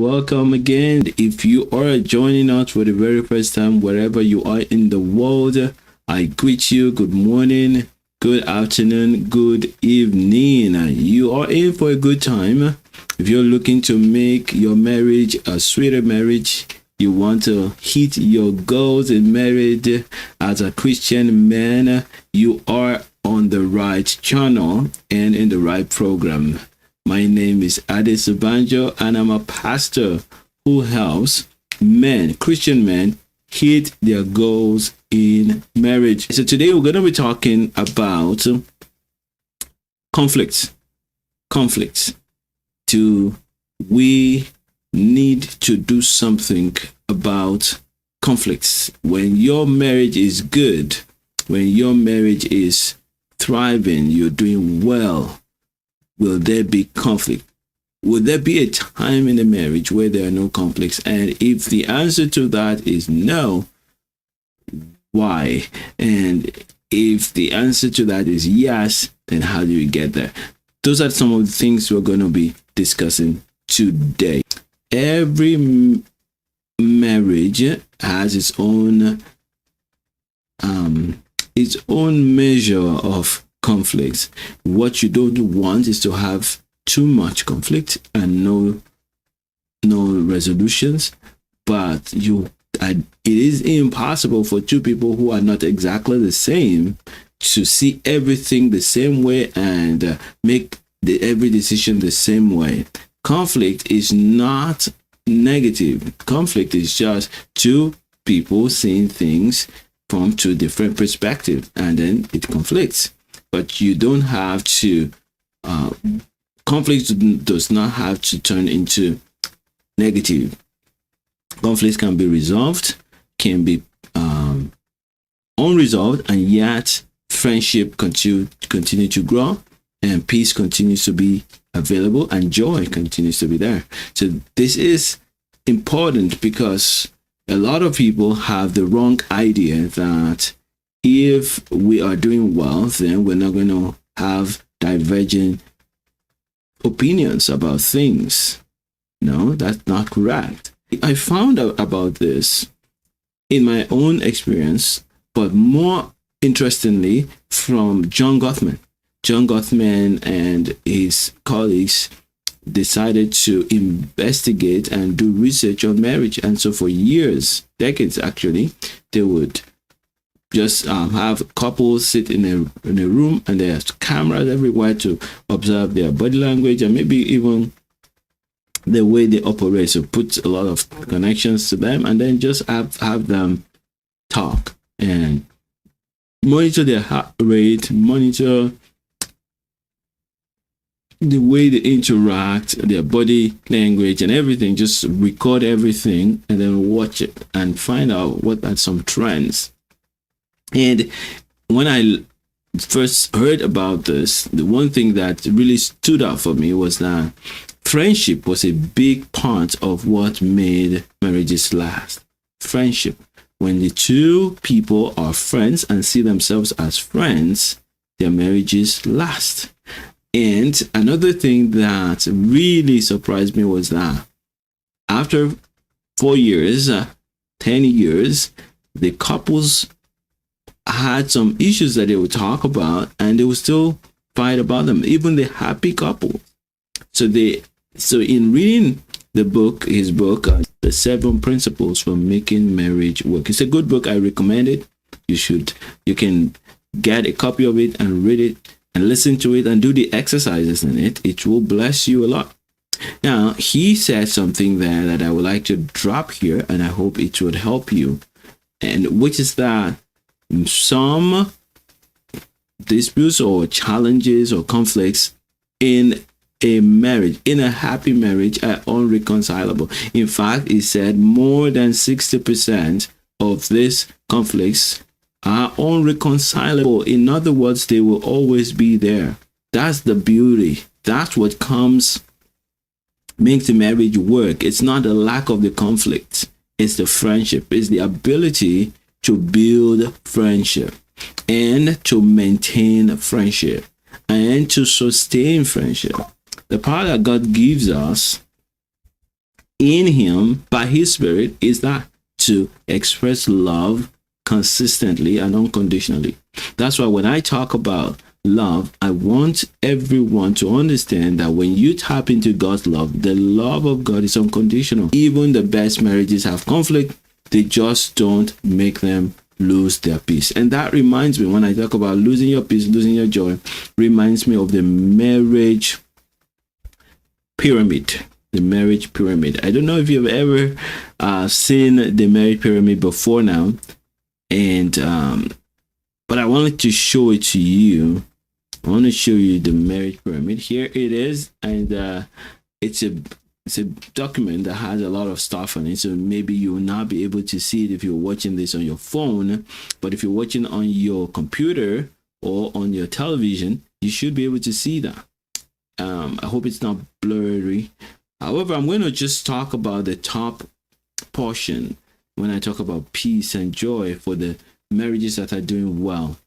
Welcome again. If you are joining us for the very first time, wherever you are in the world, I greet you. Good morning, good afternoon, good evening. You are in for a good time. If you're looking to make your marriage a sweeter marriage, you want to hit your goals in marriage as a Christian man, you are on the right channel and in the right program. My name is Ade Subanjo, and I'm a pastor who helps men, Christian men, hit their goals in marriage. So today we're going to be talking about conflicts. Conflicts. Do we need to do something about conflicts? When your marriage is good, when your marriage is thriving, you're doing well, will there be conflict? Will there be a time in the marriage where there are no conflicts? And if the answer to that is no, why? And if the answer to that is yes, then how do you get there? Those are some of the things we're going to be discussing today. Every marriage has its own measure of conflicts. What you don't want is to have too much conflict and no resolutions. But it is impossible for two people who are not exactly the same to see everything the same way and make every decision the same way. Conflict is not negative. Conflict is just two people seeing things from two different perspectives, and then it conflicts. But you don't have to, conflict does not have to turn into negative. Conflicts can be resolved, can be unresolved, and yet friendship continue to grow, and peace continues to be available, and joy continues to be there. So this is important because a lot of people have the wrong idea that if we are doing well, then we're not going to have diverging opinions about things. No, that's not correct. I found out about this in my own experience, but more interestingly from John Gottman. John Gottman and his colleagues decided to investigate and do research on marriage. And so for years, decades actually, they would just have couples sit in a room, and there's cameras everywhere to observe their body language and maybe even the way they operate. So put a lot of connections to them, and then just have them talk and monitor their heart rate, monitor the way they interact, their body language and everything. Just record everything and then watch it and find out what are some trends. And when I first heard about this, the one thing that really stood out for me was that friendship was a big part of what made marriages last. Friendship. When the two people are friends and see themselves as friends, their marriages last. And another thing that really surprised me was that after 4 years, 10 years, the couples had some issues that they would talk about, and they would still fight about them, even the happy couple. So in reading his book, The 7 Principles for Making Marriage Work. It's a good book. I recommend it. You can get a copy of it and read it and listen to it and do the exercises in it. It will bless you a lot. Now, he said something there that I would like to drop here, and I hope it would help you. And which is that some disputes or challenges or conflicts in a marriage, in a happy marriage, are unreconcilable. In fact, he said more than 60% of these conflicts are unreconcilable. In other words, they will always be there. That's the beauty. That's what makes the marriage work. It's not the lack of the conflict. It's the friendship. It's the ability to build friendship and to maintain friendship and to sustain friendship. The power that God gives us in him by his Spirit is that to express love consistently and unconditionally. That's why when I talk about love, I want everyone to understand that when you tap into God's love, the love of God is unconditional. Even the best marriages have conflict, they just don't make them lose their peace. And that reminds me, when I talk about losing your peace, losing your joy, reminds me of the marriage pyramid. The marriage pyramid. I don't know if you've ever seen the marriage pyramid before now, and but I wanted to show it to you. I want to show you the marriage pyramid. Here it is, and it's a document that has a lot of stuff on it, so maybe you will not be able to see it if you're watching this on your phone, but if you're watching on your computer or on your television, you should be able to see that. I hope it's not blurry. However, I'm going to just talk about the top portion when I talk about peace and joy for the marriages that are doing well.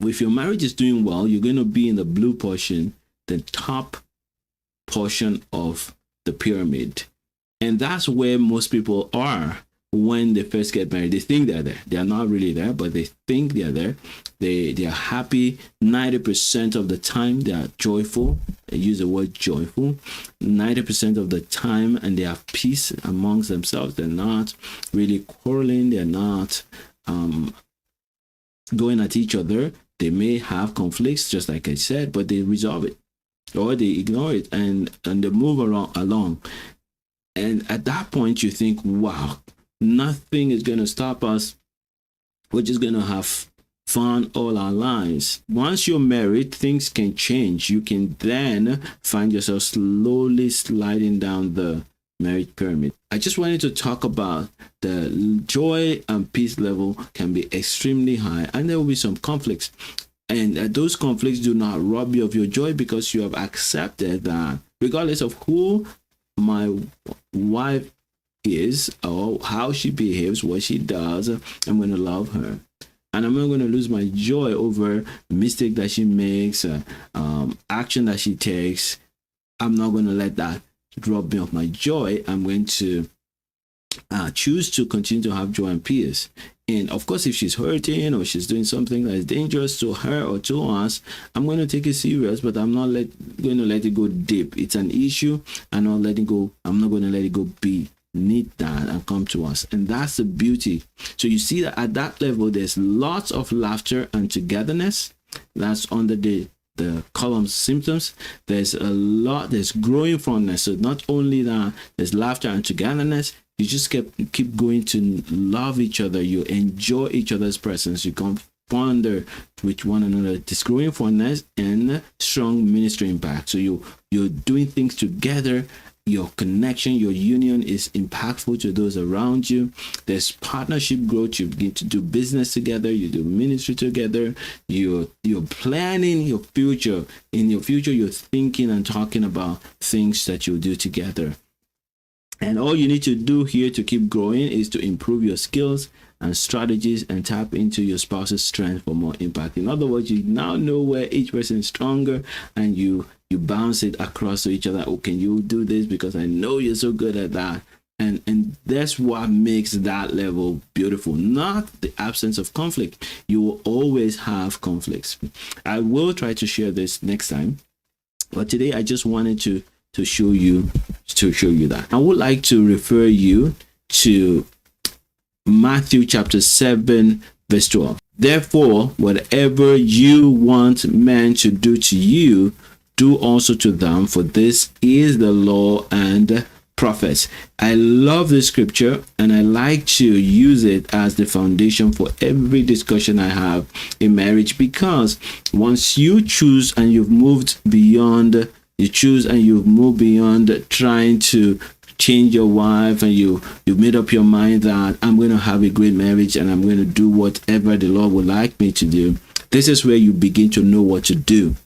If your marriage is doing well, you're going to be in the blue portion, the top portion of the pyramid. And that's where most people are when they first get married. They think they're there. They are not really there, but they think they're there. They are happy 90% of the time. They are joyful. I use the word joyful 90% of the time, and they have peace amongst themselves. They're not really quarreling. They're not going at each other. They may have conflicts, just like I said, but they resolve it, or they ignore it, and they move along. And at that point, you think, wow, nothing is going to stop us. We're just going to have fun all our lives. Once you're married, things can change. You can then find yourself slowly sliding down the marriage pyramid. I just wanted to talk about the joy and peace level can be extremely high, and there will be some conflicts. And those conflicts do not rob you of your joy, because you have accepted that regardless of who my wife is or how she behaves, what she does, I'm going to love her. And I'm not going to lose my joy over mistake that she makes, action that she takes. I'm not going to let that rob me of my joy. I'm going to choose to continue to have joy and peace. And of course, if she's hurting or she's doing something that is dangerous to her or to us, I'm going to take it serious, but I'm not going to let it go deep. It's an issue. I'm not going to let it go beneath that and come to us. And that's the beauty. So you see that at that level, there's lots of laughter and togetherness. That's under the column symptoms. There's growing fondness. So not only that, there's laughter and togetherness. You just keep going to love each other. You enjoy each other's presence. You come ponder with one another. This growing fondness and strong ministry impact. So you're doing things together. Your connection, your union is impactful to those around you. There's partnership growth. You begin to do business together. You do ministry together. You're planning your future. In your future, you're thinking and talking about things that you'll do together. And all you need to do here to keep growing is to improve your skills and strategies and tap into your spouse's strength for more impact. In other words, you now know where each person is stronger, and you bounce it across to each other. Oh, can you do this? Because I know you're so good at that. And that's what makes that level beautiful, not the absence of conflict. You will always have conflicts. I will try to share this next time, but today I just wanted to show you that. I would like to refer you to Matthew chapter 7 verse 12. Therefore, whatever you want men to do to you, do also to them, for this is the law and prophets. I love this scripture, and I like to use it as the foundation for every discussion I have in marriage, because once you choose and you've moved beyond trying to change your wife, and you've made up your mind that I'm going to have a great marriage and I'm going to do whatever the Lord would like me to do, this is where you begin to know what to do.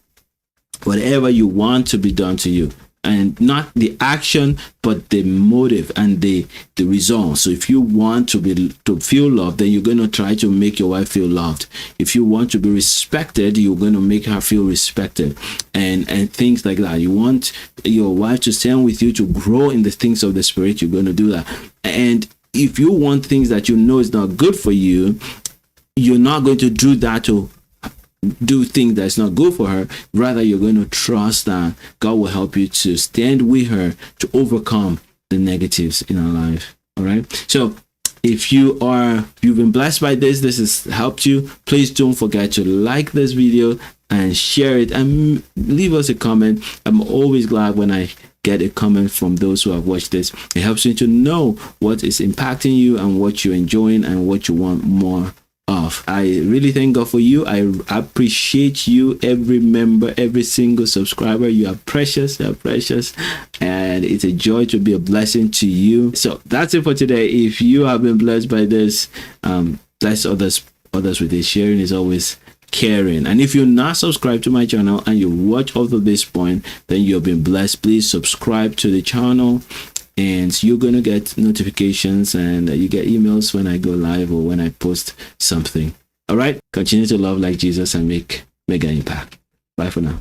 Whatever you want to be done to you, and not the action, but the motive and the result. So if you want to feel loved, then you're going to try to make your wife feel loved. If you want to be respected, you're going to make her feel respected, and things like that. You want your wife to stand with you to grow in the things of the Spirit, you're going to do that. And if you want things that you know is not good for you, you're not going to do that to do things that's not good for her. Rather, you're going to trust that God will help you to stand with her to overcome the negatives in our life. All right. So if you've been blessed by this has helped you, please don't forget to like this video and share it and leave us a comment. I'm always glad when I get a comment from those who have watched this. It helps me to know what is impacting you and what you're enjoying and what you want more of. I really thank God for you. I appreciate you, every member, every single subscriber. You are precious, and it's a joy to be a blessing to you. So that's it for today. If you have been blessed by this, bless others with it. Sharing is always caring. And if you're not subscribed to my channel and you watch up to this point, then you've been blessed. Please subscribe to the channel, and you're going to get notifications, and you get emails when I go live or when I post something. All right, continue to love like Jesus and make an impact. Bye for now.